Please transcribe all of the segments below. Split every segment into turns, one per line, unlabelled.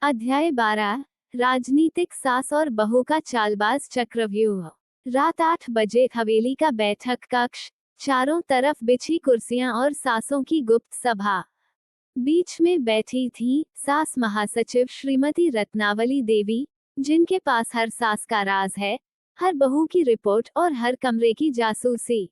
अध्याय 12 राजनीतिक सास और बहू का चालबाज चक्रव्यूह। रात 8 बजे हवेली का बैठक कक्ष, चारों तरफ बिछी कुर्सियां और सासों की गुप्त सभा। बीच में बैठी थी सास महासचिव श्रीमती रत्नावली देवी, जिनके पास हर सास का राज है, हर बहू की रिपोर्ट और हर कमरे की जासूसी।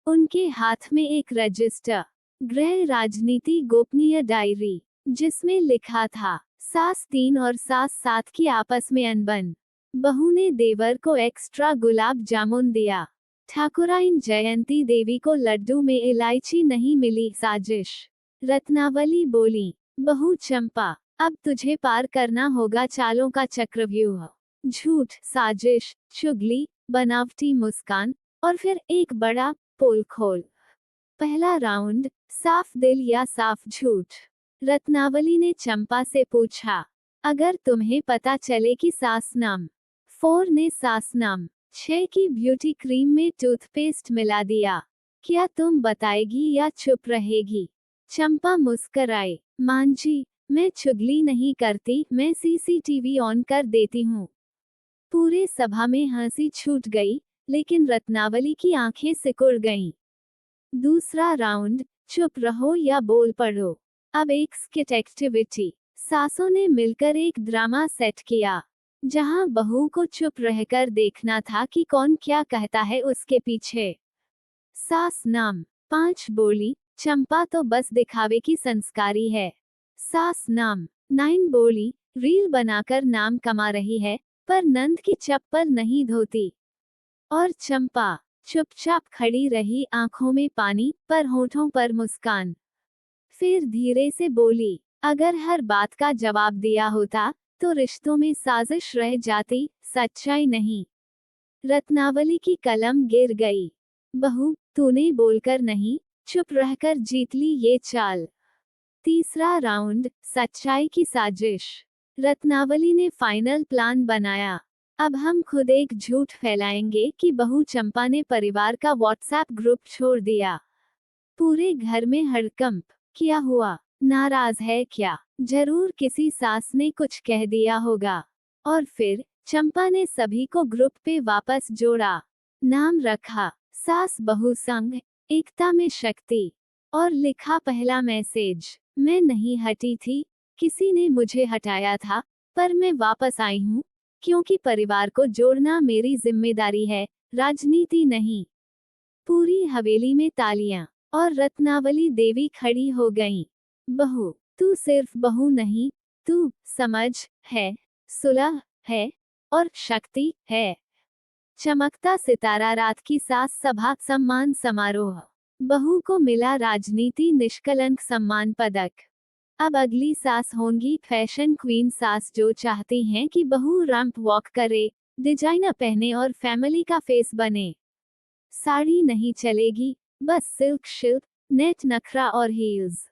उनके हाथ में एक रजिस्टर, गृह राजनीति गोपनीय डायरी, जिसमें लिखा था सास 3 और सास 7 की आपस में अनबन। बहू ने देवर को एक्स्ट्रा गुलाब जामुन दिया। ठाकुराइन जयंती देवी को लड्डू में इलायची नहीं मिली। साजिश। रत्नावली बोली, बहू चंपा, अब तुझे पार करना होगा चालों का चक्रव्यूह। झूठ, साजिश, चुगली, बनावटी मुस्कान और फिर एक बड़ा पोल खोल। पहला राउंड, साफ दिल या साफ झूठ। रत्नावली ने चंपा से पूछा, अगर तुम्हें पता चले कि सास नाम 4 ने सास नाम 6 की ब्यूटी क्रीम में टूथपेस्ट मिला दिया, क्या तुम बताएगी या चुप रहेगी? चंपा मुस्कराई, मान जी, मैं चुगली नहीं करती, मैं सीसीटीवी ऑन कर देती हूँ। पूरे सभा में हंसी छूट गई, लेकिन रत्नावली की आंखें सिकुड़ गईं। दूसरा राउंड, चुप रहो या बोल पड़ो। अब एक स्किट एक्टिविटी। सासों ने मिलकर एक ड्रामा सेट किया, जहां बहू को चुप रहकर देखना था कि कौन क्या कहता है उसके पीछे। सास नाम 5 बोली, चंपा तो बस दिखावे की संस्कारी है। सास नाम 9 बोली, रील बनाकर नाम कमा रही है, पर नंद की चप्पल नहीं धोती। और चंपा चुपचाप खड़ी रही, आंखों में पानी पर होठों पर मुस्कान। फिर धीरे से बोली, अगर हर बात का जवाब दिया होता तो रिश्तों में साजिश रह जाती, सच्चाई नहीं। रत्नावली की कलम गिर गई। बहू, तूने बोलकर नहीं, चुप रहकर जीत ली ये चाल। तीसरा राउंड, सच्चाई की साजिश। रत्नावली ने फाइनल प्लान बनाया। अब हम खुद एक झूठ फैलाएंगे कि बहू चंपा ने परिवार का व्हाट्सएप ग्रुप छोड़ दिया। पूरे घर में हड़कंप। क्या हुआ? नाराज है क्या? जरूर किसी सास ने कुछ कह दिया होगा। और फिर चंपा ने सभी को ग्रुप पे वापस जोड़ा। नाम रखा सास बहू संग, एकता में शक्ति। और लिखा पहला मैसेज, मैं नहीं हटी थी, किसी ने मुझे हटाया था, पर मैं वापस आई हूँ, क्योंकि परिवार को जोड़ना मेरी जिम्मेदारी है, राजनीति नहीं। पूरी हवेली में तालियां, और रत्नावली देवी खड़ी हो गईं। बहू, तू सिर्फ बहू नहीं, तू समझ है, सुलह है, और शक्ति है। चमकता सितारा रात की सास सभा सम्मान समारोह। बहू को मिला राजनीति निष्कलंक सम्मान पदक। अब अगली सास होंगी फैशन क्वीन सास, जो चाहती हैं कि बहू रैंप वॉक करे, डिजाइनर पहने और फैमिली का फेस बने। साड़ी नहीं चलेगी, बस सिल्क शिल्प, नेट नखरा और हील्स।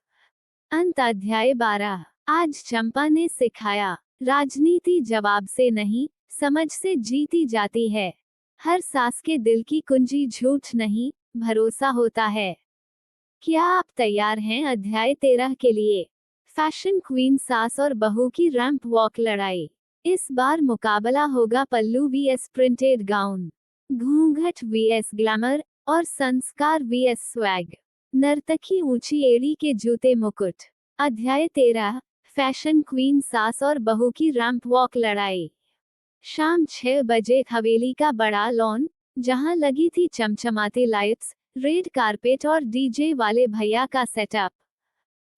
अंत। अध्याय 12। आज चंपा ने सिखाया, राजनीति जवाब से नहीं, समझ से जीती जाती है। हर सास के दिल की कुंजी झूठ नहीं, भरोसा होता है। क्या आप तैयार हैं अध्याय 13 के लिए? फैशन क्वीन सास और बहू की रैंप वॉक लड़ाई। इस बार मुकाबला होगा पल्लू वीएस प्रिंटेड गाउन, घूंघट वीएस ग्लैमर, और संस्कार वीएस स्वैग। नर्तकी ऊंची एड़ी के जूते मुकुट। अध्याय 13। फैशन क्वीन सास और बहू की रैंप वॉक लड़ाई। शाम 6 बजे हवेली का बड़ा लॉन, जहां लगी थी चमचमाती लाइट्स, रेड कारपेट और डीजे वाले भैया का सेटअप।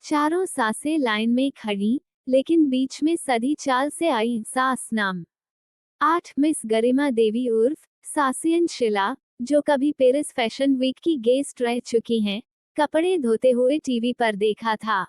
चारों सासें लाइन में खड़ी, लेकिन बीच में सदी चाल से आई सास नाम 8 मिस गरिमा देवी उर्फ सासियन शिला, जो कभी पेरिस फैशन वीक की गेस्ट रह चुकी हैं, कपड़े धोते हुए टीवी पर देखा था।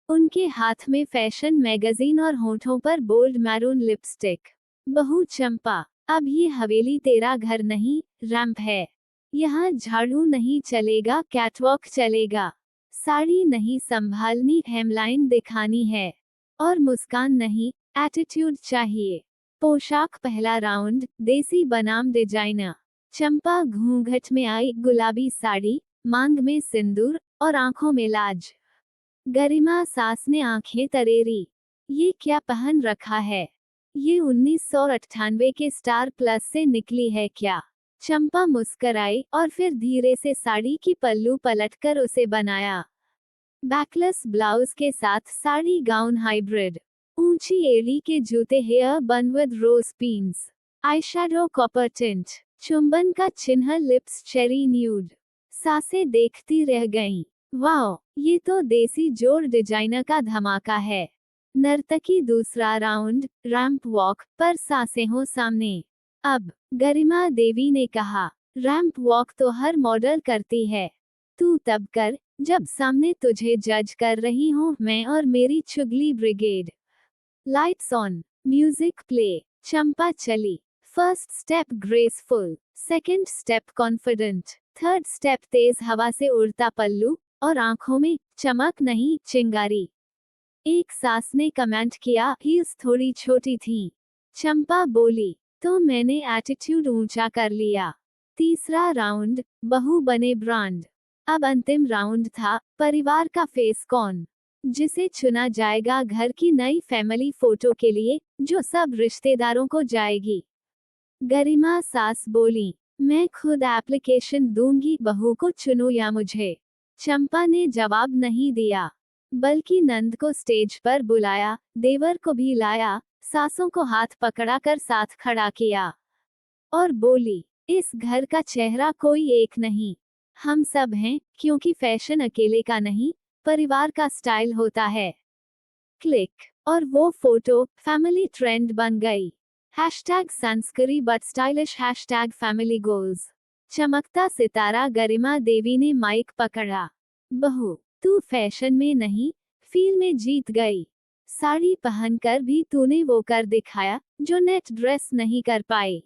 उनके हाथ में फैशन मैगजीन और होठों पर बोल्ड मैरून लिपस्टिक। बहू चंपा, अब ये हवेली तेरा घर नहीं, रैंप है। यहाँ झाड़ू नहीं चलेगा, कैटवॉक चलेगा। साड़ी नहीं संभालनी, हेमलाइन दिखानी है। और मुस्कान नहीं, एटीट्यूड चाहिए। पोशाक। पहला राउंड, देसी बनाम डिजाइनर। चंपा घूंघट में आई, गुलाबी साड़ी, मांग में सिंदूर और आंखों में लाज। गरिमा सास ने आंखें तरेरी। ये क्या पहन रखा है? ये 1998 के स्टार प्लस से निकली है क्या? चंपा मुस्कराई और फिर धीरे से साड़ी की पल्लू पलटकर उसे बनाया। बैकलेस ब्लाउज के साथ साड़ी गाउन हाइब्रिड, ऊंची एड़ी के जूते, hair bun with rose pins, eyeshadow copper tint, चुंबन का चिन्ह, लिप्स चेरी न्यूड। सासें देखती रह गईं। वाह, ये तो देसी जोड़ डिजाइनर का धमाका है। नर्तकी दूसरा राउंड, रैंप वॉक पर सासें हो सामने। अब गरिमा देवी ने कहा, रैंप वॉक तो हर मॉडल करती है, तू तब कर जब सामने तुझे जज कर रही हूँ मैं और मेरी चुगली brigade. Lights on, music play. Champa चली। First step graceful, second step confident, third step तेज हवा से उड़ता पल्लू और आंखों में चमक नहीं चिंगारी। एक सास ने कमेंट किया, हील्स थोड़ी छोटी थी। चंपा बोली, तो मैंने एटीट्यूड ऊंचा कर लिया। तीसरा राउंड, बहू बने ब्रांड। अब अंतिम राउंड था, परिवार का फेस कौन, जिसे चुना जाएगा घर की नई फैमिली फोटो के लिए, जो सब रिश्तेदारों को जाएगी। गरिमा सास बोली, मैं खुद एप्लीकेशन दूंगी, बहू को चुनो या मुझे। चंपा ने जवाब नहीं दिया, बल्कि नंद को स्टेज पर बुलाया, देवर को भी लाया, सासों को हाथ पकड़ाकर साथ खड़ा किया और बोली, इस घर का चेहरा कोई एक नहीं, हम सब हैं, क्योंकि फैशन अकेले का नहीं, परिवार का स्टाइल होता है। क्लिक, और वो फोटो फैमिली ट्रेंड बन गई। हैशटैग संस्कारी but stylish, hashtag family goals. चमकता सितारा गरिमा देवी ने माइक पकड़ा। बहू, तू फैशन में नहीं, फील में जीत गई। साड़ी पहनकर भी तूने वो कर दिखाया जो नेट ड्रेस नहीं कर पाई।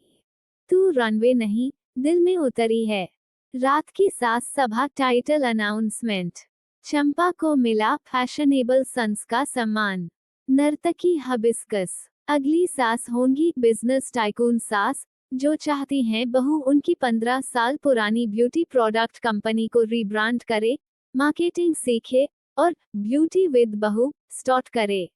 तू रनवे नहीं, दिल में उतरी है। रात की सास सभा टाइटल अनाउंसमेंट। चंपा को मिला फैशनेबल सन्स का सम्मान। नर्तकी हबिस्कस, अगली सास होंगी बिजनेस टाइकून सास, जो चाहती हैं बहू उनकी 15 साल पुरानी ब्यूटी प्रोडक्ट कंपनी को रीब्रांड करे, मार्केटिंग सीखे और ब्यूटी विद बहू स्टार्ट करे।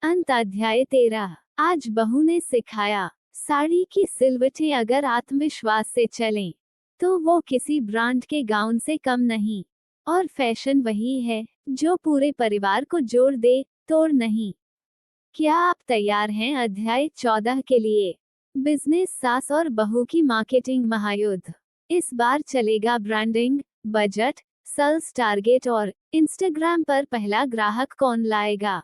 अंत अध्याय 13। आज बहू ने सिखाया, साड़ी की सिलवटें अगर आत्मविश्वास से चलें, तो वो किसी ब्रांड के गाउन से कम नहीं। और फैशन वही है जो पूरे परिवार को जोड़ दे, तोड़ नहीं। क्या आप तैयार हैं अध्याय 14 के लिए? बिजनेस सास और बहू की मार्केटिंग महायुद्ध। इस बार चलेगा ब्रांडिंग, बजट, सेल्स टारगेट और इंस्टाग्राम पर पहला ग्राहक कौन लाएगा।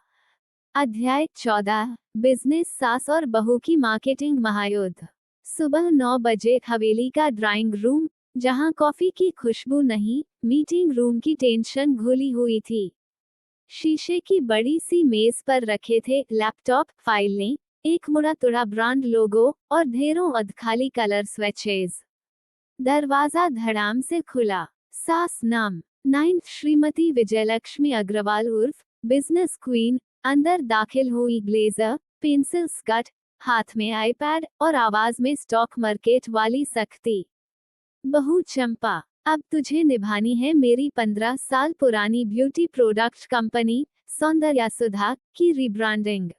अध्याय 14, बिजनेस सास और बहू की मार्केटिंग महायुद्ध। सुबह 9 बजे हवेली का ड्राइंग रूम, जहां कॉफी की खुशबू नहीं, मीटिंग रूम की टेंशन घुली हुई थी। शीशे की बड़ी सी मेज पर रखे थे लैपटॉप, फाइलें, एक मुड़ा तुड़ा ब्रांड लोगो और ढेरों अधखाली कलर स्वेचेज। दरवाजा धड़ाम से खुला। सास नाम 9 श्रीमती विजयलक्ष्मी अग्रवाल उर्फ बिजनेस क्वीन अंदर दाखिल हुई, ब्लेजर, पेंसिल स्कर्ट, हाथ में आईपैड और आवाज में स्टॉक मार्केट वाली सख्ती। बहू चंपा, अब तुझे निभानी है मेरी 15 साल पुरानी ब्यूटी प्रोडक्ट कंपनी सौंदर्या सुधा की रीब्रांडिंग।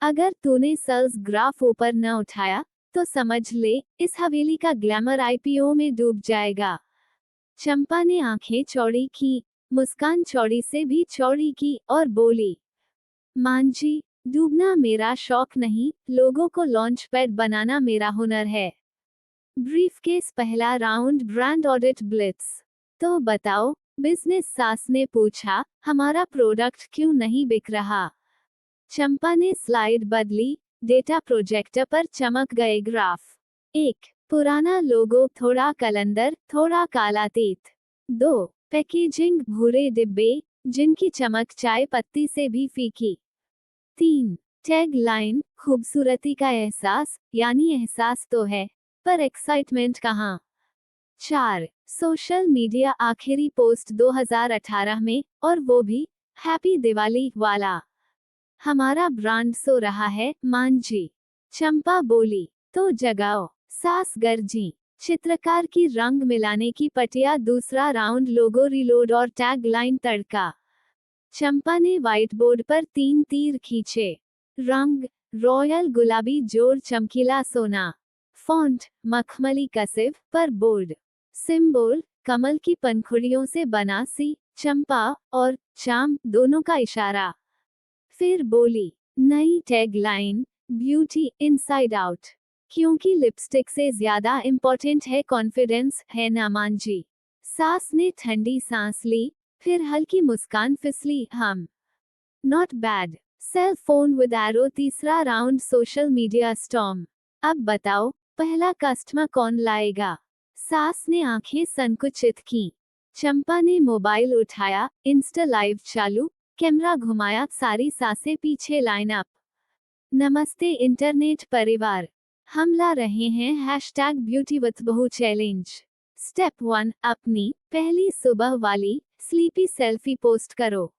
अगर तूने सेल्स ग्राफ ऊपर न उठाया, तो समझ ले इस हवेली का ग्लैमर आईपीओ में डूब जाएगा। चंपा ने आंखें चौड़ी की, मुस्कान चौड़ी से भी चौड़ी की और बोली, मांझी, डूबना मेरा शौक नहीं, लोगों को लॉन्च पैड बनाना मेरा हुनर है। ब्रीफकेस पहला राउंड, ब्रांड ऑडिट ब्लिट्स। तो बताओ, बिजनेस सास ने पूछा, हमारा प्रोडक्ट क्यों नहीं बिक रहा। चंपा ने स्लाइड बदली, डेटा प्रोजेक्टर पर चमक गए ग्राफ। 1, पुराना लोगो, थोड़ा कलंदर, थोड़ा कालातीत। 2, पैकेजिंग, भूरे डिब्बे, जिनकी चमक चाय पत्ती से भी फीकी। 3, टैग लाइन, खूबसूरती का एहसास, यानी एहसास तो है, पर एक्साइटमेंट कहाँ। 4, सोशल मीडिया, आखिरी पोस्ट 2018 में, और वो भी हैप्पी दिवाली वाला। हमारा ब्रांड सो रहा है, मांझी। चंपा बोली, तो जगाओ। सास गरजी, चित्रकार की रंग मिलाने की पटिया। दूसरा राउंड, लोगो रिलोड और टैग लाइन तड़का। चंपा ने व्हाइट बोर्ड पर 3 तीर खींचे। रंग रॉयल गुलाबी, जोर चमकीला सोना। फॉन्ट मखमली कसिव पर बोर्ड। सिंबल कमल की पंखुड़ियों से बना सी, चंपा और चाम दोनों का इशारा। फिर बोली, नई टैगलाइन, ब्यूटी इनसाइड आउट। क्योंकि लिपस्टिक से ज्यादा इम्पोर्टेंट है कॉन्फिडेंस, है ना मांझी। सास ने ठंडी सांस ली, फिर हल्की मुस्कान फिसली। हम not bad. Cell phone with arrow, तीसरा राउंड सोशल मीडिया स्टॉर्म। अब बताओ, पहला कस्टमर कौन लाएगा? सास ने आंखें संकुचित की। चंपा ने मोबाइल उठाया, इंस्टा लाइव चालू, कैमरा घुमाया, सारी सासें पीछे लाइन अप। नमस्ते इंटरनेट परिवार, हम ला रहे हैं हैशटैग ब्यूटी विथ बहू चैलेंज। स्टेप 1, अपनी पहली सुबह वाली स्लीपी सेल्फी पोस्ट करो।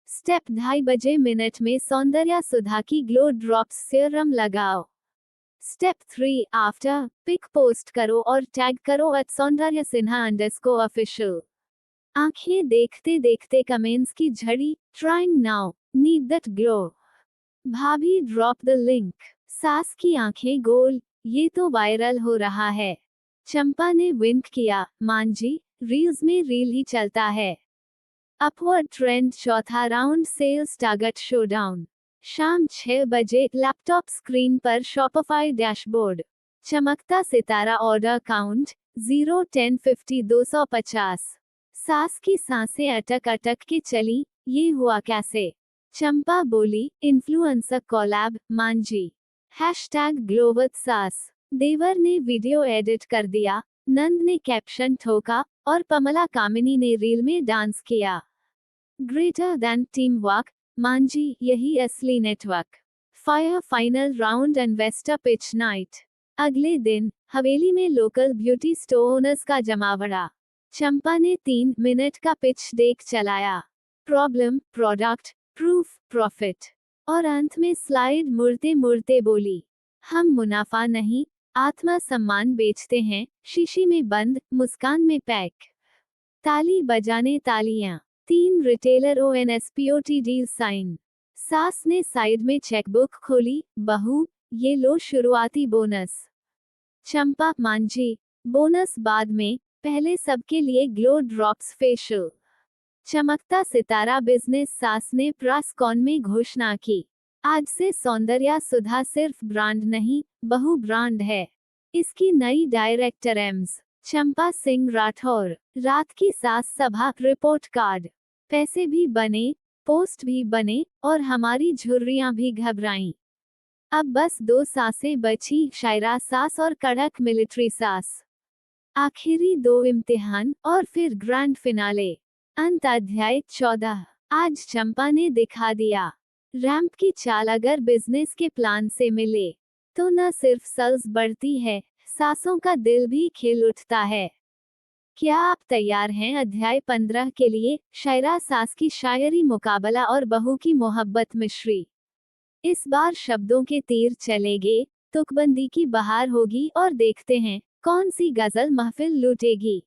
स्टेप 2:30 बजे मिनट में सौंदर्य सुधा की ग्लो ड्रॉप्स सीरम लगाओ। स्टेप 3, आफ्टर पिक पोस्ट करो और टैग करो @सौंदर्य सिन्हा _official। आंखें देखते देखते कमेंट्स की झड़ी, trying now, need that glow. भाभी ड्रॉप द लिंक। सास की आंखें गोल, ये तो वायरल हो रहा है। चंपा ने विंक किया, मांझी रील्स में रील ही चलता है। अपवर्ड ट्रेंड, चौथा राउंड सेल्स टारगेट शोडाउन। शाम 6 बजे लैपटॉप स्क्रीन पर शॉपिफाई डैशबोर्ड। चमकता सितारा, ऑर्डर काउंट 0 10 50 250। सास की सांसें अटक अटक के चली, ये हुआ कैसे? चंपा बोली, influencer collab, Manjhi hashtag glow with सास। देवर ने वीडियो एडिट कर दिया, नंद ने कैप्शन ठोका और पमला कामिनी ने रील में डांस किया। Greater than team work, Manjhi यही असली network. Fire final round, investor pitch night. अगले दिन हवेली में लोकल ब्यूटी स्टोर ओनर्स का जमावड़ा। चंपा ने 3 मिनट का पिच डेक चलाया। Problem, product, proof, profit. और अंत में स्लाइड मुड़ते मुड़ते बोली, हम मुनाफा नहीं, आत्मा सम्मान बेचते हैं, शीशी में बंद, मुस्कान में पैक। ताली बजाने तालियां। 3 रिटेलर ONSPOT डील साइन। सास ने साइड में चेकबुक खोली, बहू ये लो शुरुआती बोनस। चंपा, मांझी बोनस बाद में, पहले सबके लिए ग्लो ड्रॉप्स फेशियल। चमकता सितारा बिजनेस, सास ने प्रेस कॉन में घोषणा की, आज से सौंदर्या सुधा सिर्फ ब्रांड नहीं, बहु ब्रांड है। इसकी नई डायरेक्टर एम्स चंपा सिंह राठौर। रात की सास सभा, रिपोर्ट कार्ड। पैसे भी बने, पोस्ट भी बने और हमारी झुर्रियां भी घबराईं। अब बस 2 सासें बची, शायरा सास और कड़क मिलिट्री सास। आखिरी 2 इम्तिहान और फिर ग्रैंड फिनाले। अंत अध्याय 14। आज चंपा ने दिखा दिया, रैंप की चाल अगर बिजनेस के प्लान से मिले तो न सिर्फ सेल्स बढ़ती है, सासों का दिल भी खिल उठता है। क्या आप तैयार हैं अध्याय 15 के लिए? शायरा सास की शायरी मुकाबला और बहू की मोहब्बत मिश्री। इस बार शब्दों के तीर चलेंगे, तुकबंदी की बहार होगी और देखते हैं कौन सी गजल महफिल लूटेगी।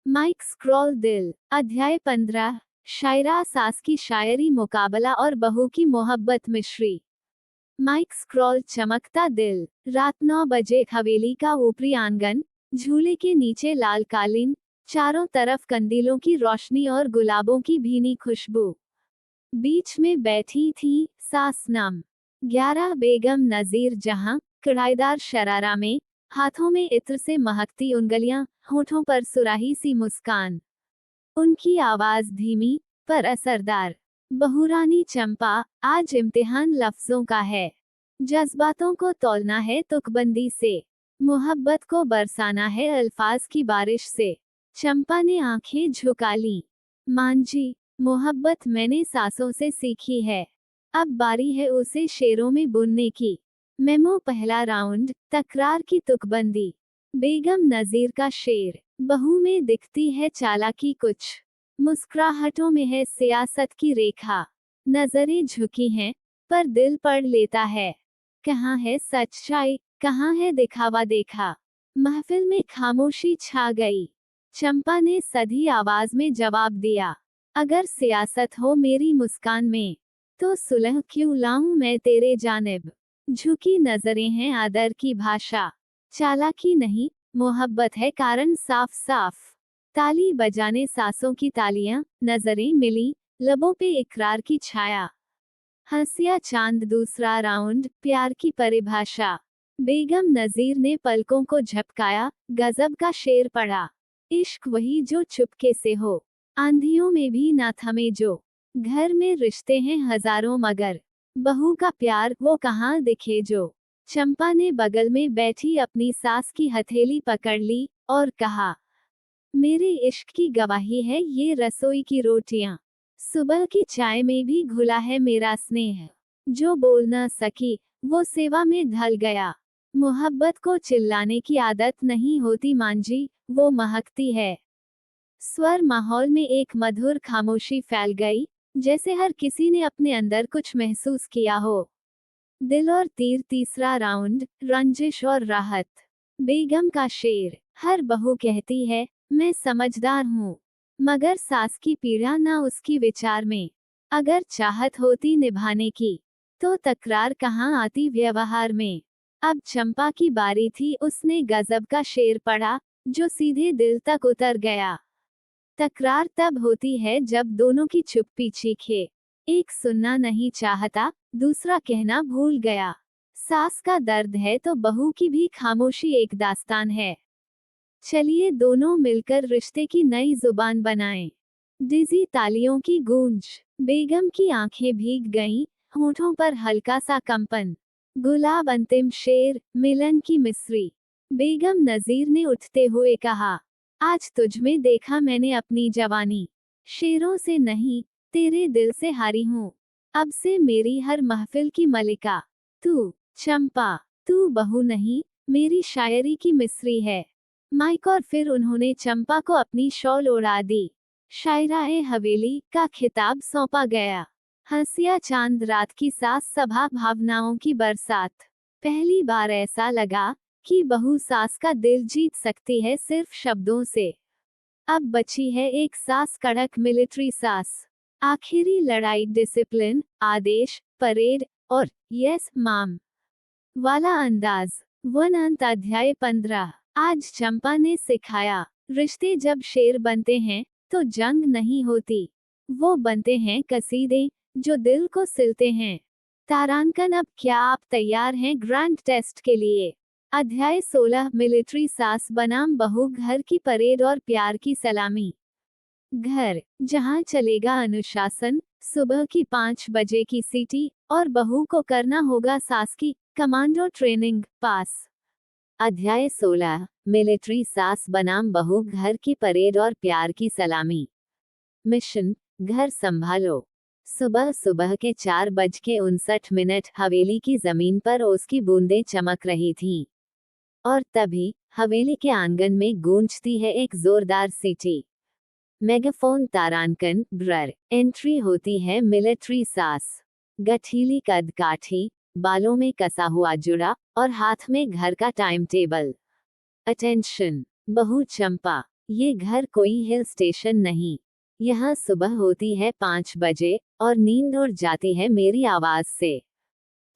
माइक स्क्रॉल दिल। अध्याय 15, शायरा सास की शायरी मुकाबला और बहू की मोहब्बत मिश्री। माइक स्क्रॉल, चमकता दिल। रात 9 बजे हवेली का ऊपरी आंगन, झूले के नीचे लाल कालीन, चारों तरफ कंदीलों की रोशनी और गुलाबों की भीनी खुशबू। बीच में बैठी थी सास नम 11 बेगम नजीर जहां, कढ़ाईदार शरारा में, हाथों में इत्र से महकती उंगलियां, होठों पर सुराही सी मुस्कान। उनकी आवाज धीमी पर असरदार। बहुरानी चंपा, आज इम्तिहान लफ्जों का है। जज्बातों को तौलना है तुकबंदी से, मोहब्बत को बरसाना है अल्फाज की बारिश से। चंपा ने आंखें झुका ली। मांझी, मोहब्बत मैंने सासों से सीखी है, अब बारी है उसे शेरों में बुनने की। मेमो, पहला राउंड, तकरार की तुकबंदी। बेगम नजीर का शेर, बहू में दिखती है चालाकी कुछ, मुस्कुराहटों में है सियासत की रेखा। नजरें झुकी हैं, पर दिल पढ़ लेता है, कहाँ है सच्चाई, कहाँ है दिखावा देखा। महफिल में खामोशी छा गई। चंपा ने सधी आवाज में जवाब दिया, अगर सियासत हो मेरी मुस्कान में, तो सुलह क्यों लाऊं मैं तेरे जानिब। झुकी नजरें हैं आदर की भाषा, चालाकी नहीं, मोहब्बत है कारण साफ साफ। ताली बजाने सासों की तालियां, नजरें मिली, लबों पे इकरार की छाया। हंसिया चांद दूसरा राउंड, प्यार की परिभाषा। बेगम नजीर ने पलकों को झपकाया, गजब का शेर पढ़ा। इश्क वही जो चुपके से हो, आंधियों में भी ना थमे जो। घर में रिश्ते हैं हजारों मगर, बहू का प्यार वो कहाँ दिखे जो। चंपा ने बगल में बैठी अपनी सास की हथेली पकड़ ली और कहा, मेरे इश्क की गवाही है ये रसोई की रोटियां। सुबह की चाय में भी घुला है मेरा स्नेह। जो बोल न सकी, वो सेवा में ढल गया। मोहब्बत को चिल्लाने की आदत नहीं होती मांझी, वो महकती है। स्वर माहौल में एक मधुर खामोशी फैल गई, जैसे हर किसी ने अपने अंदर कुछ महसूस किया हो। दिल और तीर तीसरा राउंड, रंजिश और राहत। बेगम का शेर, हर बहू कहती है मैं समझदार हूँ, मगर सास की पीड़ा ना उसकी विचार में। अगर चाहत होती निभाने की, तो तकरार कहाँ आती व्यवहार में। अब चंपा की बारी थी, उसने गजब का शेर पढ़ा, जो सीधे दिल तक उतर गया। तकरार तब होती है जब दोनों की चुप्पी चीखे। एक सुनना नहीं चाहता, दूसरा कहना भूल गया। सास का दर्द है तो बहू की भी खामोशी एक दास्तान है। चलिए दोनों मिलकर रिश्ते की नई जुबान बनाएं। डिजी तालियों की गूंज, बेगम की आंखें भीग गईं, होठों पर हल्का सा कंपन। गुलाब अंतिम शेर, मिलन की मिस्री। बेगम नजीर ने उठते हुए कहा, आज तुझमें देखा मैंने अपनी जवानी। शेरों से नहीं, तेरे दिल से हारी हूँ। अब से मेरी हर महफिल की मलिका तू। चंपा, तू बहू नहीं, मेरी शायरी की मिस्री है। माइक और फिर उन्होंने चंपा को अपनी शॉल ओढ़ा दी। शायराए हवेली का खिताब सौंपा गया। हंसिया चांद रात की सास सभा भावनाओं की बरसात। पहली बार ऐसा लगा कि बहू सास का दिल जीत सकती है सिर्फ शब्दों से। अब बची है एक सास, कड़क मिलिट्री सास। आखिरी लड़ाई डिसिप्लिन, आदेश, परेड और यस माम वाला अंदाज। वन अंत अध्याय 15। आज चंपा ने सिखाया, रिश्ते जब शेर बनते हैं तो जंग नहीं होती, वो बनते हैं कसीदे जो दिल को सिलते हैं। तारांकन, अब क्या आप तैयार हैं ग्रैंड टेस्ट के लिए। अध्याय 16, मिलिट्री सास बनाम बहू, घर की परेड और प्यार की सलामी। घर, जहां चलेगा अनुशासन, सुबह की 5 बजे की सीटी, और बहू को करना होगा सास की कमांडो ट्रेनिंग पास। अध्याय 16, मिलिट्री सास बनाम बहू, घर की परेड और प्यार की सलामी। मिशन, घर संभालो। सुबह सुबह के 4:59 हवेली की जमीन पर ओस की बूंदें चमक रही थीं। और तभी हवेली के आंगन में गूंजती है एक जोरदार सीटी। मेगाफोन तारांकन, ब्रर। एंट्री होती है मिलिट्री सास। गठीली कद काठी, बालों में कसा हुआ जुड़ा, और हाथ में घर का टाइम टेबल। अटेंशन, बहू चंपा, ये घर कोई हिल स्टेशन नहीं। यहाँ सुबह होती है 5 बजे, और नींद उड़ जाती है मेरी आवाज से।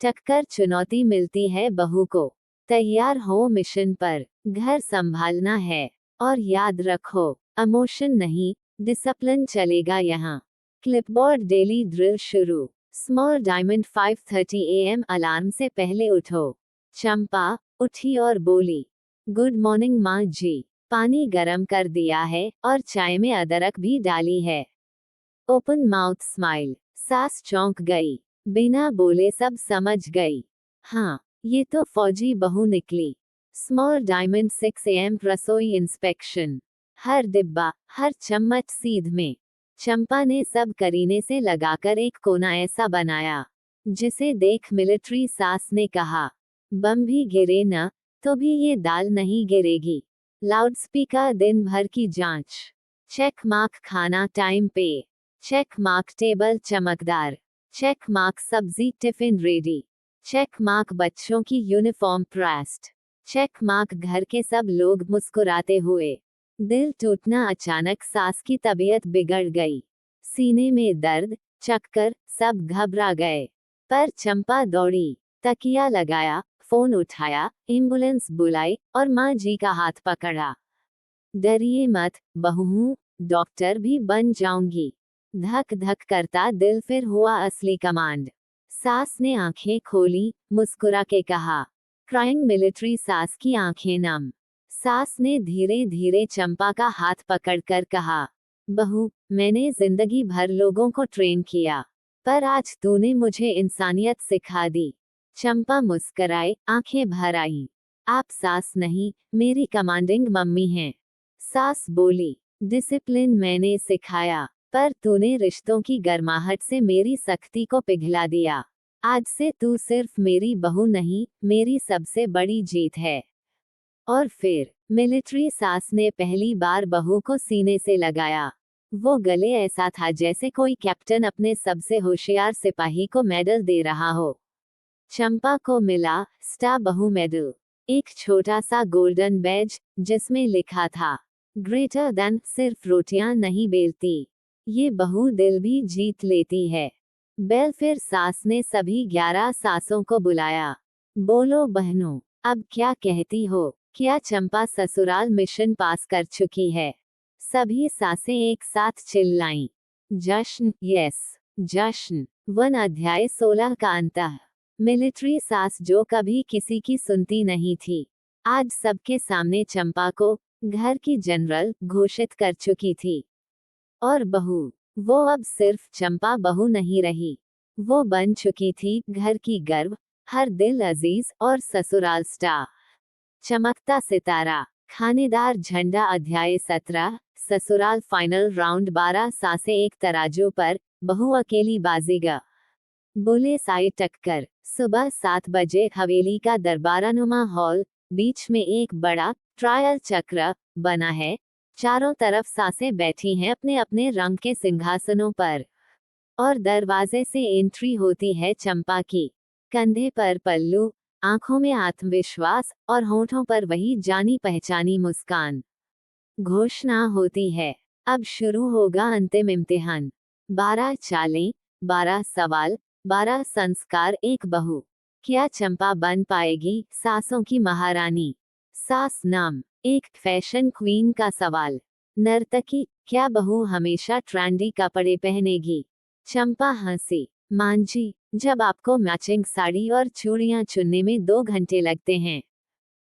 टक्कर चुनौती मिलती है बहू को। तैयार हो मिशन पर, घर संभालना है। और याद रखो, इमोशन नहीं, डिसिप्लिन चलेगा यहाँ। क्लिपबोर्ड डेली ड्रिल शुरू। स्मॉल डायमंड 5:30 AM अलार्म से पहले उठो। चंपा उठी और बोली, गुड मॉर्निंग माँ जी। पानी गरम कर दिया है और चाय में अदरक भी डाली है। Open mouth smile. सास चौंक गई, बिना बोले सब समझ गई। हाँ, ये तो फौजी बहू निकली। स्मॉल डायमंड 6 AM रसोई इंस्पेक्शन। हर डिब्बा, हर चम्मच सीध में। चंपा ने सब करीने से लगाकर एक कोना ऐसा बनाया, जिसे देख मिलिट्री सास ने कहा, बम भी गिरे न, तो भी ये दाल नहीं गिरेगी। लाउडस्पीकर, दिन भर की जांच। चेक मार्क, खाना टाइम पे। चेक मार्क, टेबल चमकदार। चेक मार्क, सब्जी टिफिन रेडी। चेक मार्क, बच्चों की यूनिफॉर्म प्रेस्ड। चेक मार्क, घर के सब लोग मुस्कुराते हुए। दिल टूटना, अचानक सास की तबीयत बिगड़ गई। सीने में दर्द, चक्कर, सब घबरा गए। पर चंपा दौड़ी, तकिया लगाया, फोन उठाया, एम्बुलेंस बुलाई और माँ जी का हाथ पकड़ा। डरिए मत, बहू हूँ, डॉक्टर भी बन जाऊंगी। धक धक करता दिल फिर हुआ असली कमांड। सास ने आंखें खोली, मुस्कुरा के कहा, क्राइंग मिलिट्री। सास की आंखें नम। सास ने धीरे धीरे चंपा का हाथ पकड़कर कहा, बहू, मैंने जिंदगी भर लोगों को ट्रेन किया, पर आज तूने मुझे इंसानियत सिखा दी। चंपा मुस्कराए, आंखें भर आईं। आप सास नहीं, मेरी कमांडिंग मम्मी हैं। सास बोली, डिसिप्लिन मैंने सिखाया, पर तूने रिश्तों की गर्माहट से मेरी सख्ती को पिघला दिया। आज से तू सिर्फ मेरी बहू नहीं, मेरी सबसे बड़ी जीत है। और फिर मिलिट्री सास ने पहली बार बहू को सीने से लगाया। वो गले ऐसा था जैसे कोई कैप्टन अपने सबसे होशियार सिपाही को मेडल दे रहा हो। चंपा को मिला स्टार बहू मेडल, एक छोटा सा गोल्डन बैज जिसमें लिखा था, ग्रेटर देन। सिर्फ रोटियां नहीं बेलती, ये बहू दिल भी जीत लेती है। बेल। फिर सास ने सभी 11 सासों को बुलाया। बोलो बहनों, अब क्या कहती हो? क्या चंपा ससुराल मिशन पास कर चुकी है? सभी सासें एक साथ चिल्लाईं, जश्न, यस, जश्न। 1 अध्याय 16 का अंत। मिलिट्री सास जो कभी किसी की सुनती नहीं थी, आज सबके सामने चंपा को घर की जनरल घोषित कर चुकी थी। और बहू, वो अब सिर्फ चंपा बहू नहीं रही, वो बन चुकी थी घर की गर्व, हर दिल अजीज और ससुराल स्टार। चमकता सितारा, खानेदार झंडा। अध्याय 17, ससुराल फाइनल राउंड। 12 सासें एक तराजू पर, बहू अकेली बाजीगर। बुले साई टक्कर। सुबह 7 बजे हवेली का दरबारानुमा हॉल, बीच में एक बड़ा ट्रायल चक्र बना है। चारों तरफ सासें बैठी हैं अपने अपने रंग के सिंहासनों पर। और दरवाजे से एंट्री होती है चंपा की। कंधे पर पल्लू, आंखों में आत्मविश्वास और होठों पर वही जानी पहचानी मुस्कान। घोषणा होती है, अब शुरू होगा अंतिम इम्तिहान। 12 चालें, 12 सवाल, 12 संस्कार। एक बहू, क्या चंपा बन पाएगी सासों की महारानी? सास नाम, एक फैशन क्वीन का सवाल। नर्तकी, क्या बहू हमेशा ट्रेंडी कपड़े पहनेगी? चंपा हंसी, मांझी, जब आपको मैचिंग साड़ी और चूड़ियां चुनने में 2 घंटे लगते हैं,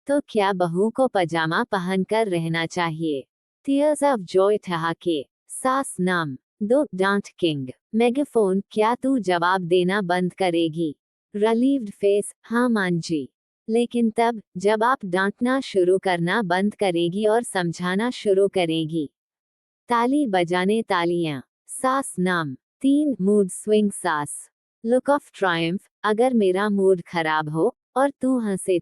तो क्या बहू को पजामा पहनकर रहना चाहिए? टीयर्स ऑफ जॉय ठहाके। सास नाम, 2 डांट किंग। मेगाफोन, क्या तू जवाब देना बंद करेगी? रिलीव्ड फेस, हाँ मांझी, लेकिन तब जब आप डांटना शुरू करना बंद करेगी और समझाना शुरू करेगी। ताली बजाने तालियां। सास नाम, 3 मूड स्विंग सास। लुक ऑफ ट्रायम्फ, अगर मेरा मूड खराब हो और तू हंसे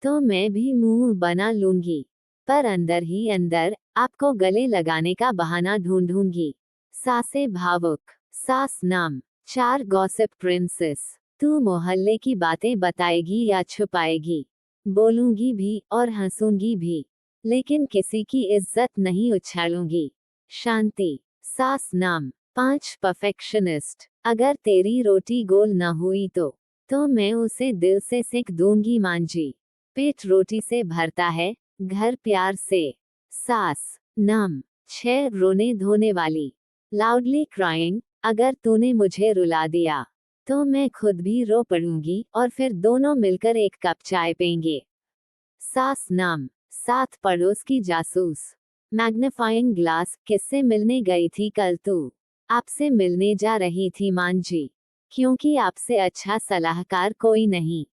तो मैं भी मुंह बना लूंगी, पर अंदर ही अंदर आपको गले लगाने का बहाना ढूंढूंगी। सासे भावुक। सास नाम, 4 गॉसिप प्रिंसेस। तू मोहल्ले की बातें बताएगी या छुपाएगी? बोलूंगी भी और हंसूंगी भी, लेकिन किसी की इज्जत नहीं उछालूंगी। शांति। सास नाम, 5 परफेक्शनिस्ट। अगर तेरी रोटी गोल न हुई तो मैं उसे दिल से सेक दूंगी मांझी। पेट रोटी से भरता है, घर प्यार से। सास नाम, 6 रोने धोने वाली। लाउडली क्राइंग, अगर तूने मुझे रुला दिया तो मैं खुद भी रो पड़ूंगी और फिर दोनों मिलकर एक कप चाय पेंगे। सास नाम, 7 पड़ोस की जासूस। मैग्नीफाइंग ग्लास, किससे मिलने गई थी कल तू? आपसे मिलने जा रही थी मांझी, क्योंकि आपसे अच्छा सलाहकार कोई नहीं।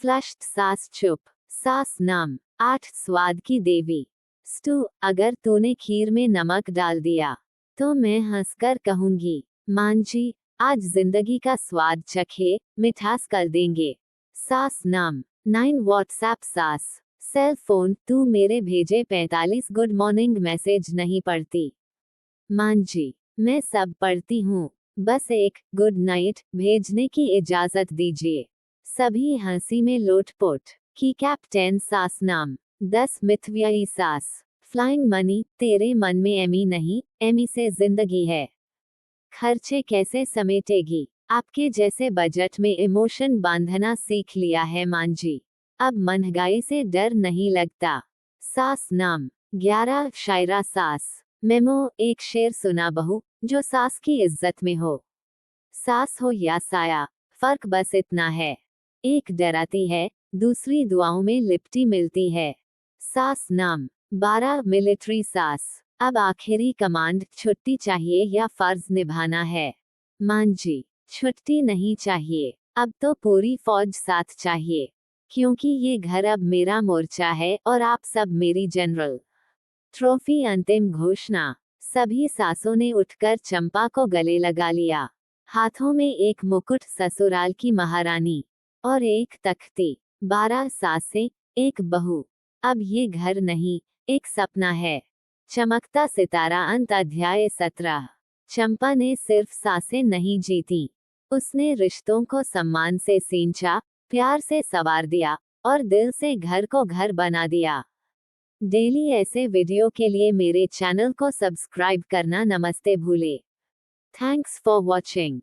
फ्लश्ड सास चुप। सास नाम, 8 स्वाद की देवी। स्टू, अगर तूने खीर में नमक डाल दिया तो मैं हंसकर कहूंगी, मांझी, आज जिंदगी का स्वाद चखे, मिठास कर देंगे। सास नाम, 9 व्हाट्सएप सास। सेल फोन, तू मेरे भेजे 45 गुड मॉर्निंग मैसेज नहीं पढ़ती? मांझी, मैं सब पढ़ती हूँ, बस एक गुड नाइट भेजने की इजाजत दीजिए। सभी हंसी में लोटपोट। की कैप्टन सास नाम, 10 मिथव्ययी सास। फ्लाइंग मनी, तेरे मन में एमी नहीं, एमी से जिंदगी है। खर्चे कैसे समेटेगी? आपके जैसे बजट में इमोशन बांधना सीख लिया है मांझी। अब महंगाई से डर नहीं लगता। सास नाम 11 शायरा सास। मेमो, एक शेर सुना बहू, जो सास की इज्जत में हो। सास हो या साया, फर्क बस इतना है, एक डराती है, दूसरी दुआओं में लिपटी मिलती है। सास नाम 12 मिलिट्री सास। अब आखिरी कमांड, छुट्टी चाहिए या फर्ज निभाना है? मांझी, छुट्टी नहीं चाहिए, अब तो पूरी फौज साथ चाहिए, क्योंकि ये घर अब मेरा मोर्चा है और आप सब मेरी जनरल। ट्रॉफी अंतिम घोषणा। सभी सासों ने उठकर चंपा को गले लगा लिया। हाथों में एक मुकुट ससुराल की महारानी और एक तख्ती। 12 सासें, एक बहू। अब ये घर नहीं, एक सपना है। चमकता सितारा अंत अध्याय 17। चंपा ने सिर्फ सासें नहीं जीती, उसने रिश्तों को सम्मान से सींचा, प्यार से संवार दिया और दिल से घर को घर बना दिया। डेली ऐसे वीडियो के लिए मेरे चैनल को सब्सक्राइब करना नमस्ते भूले। Thanks for watching.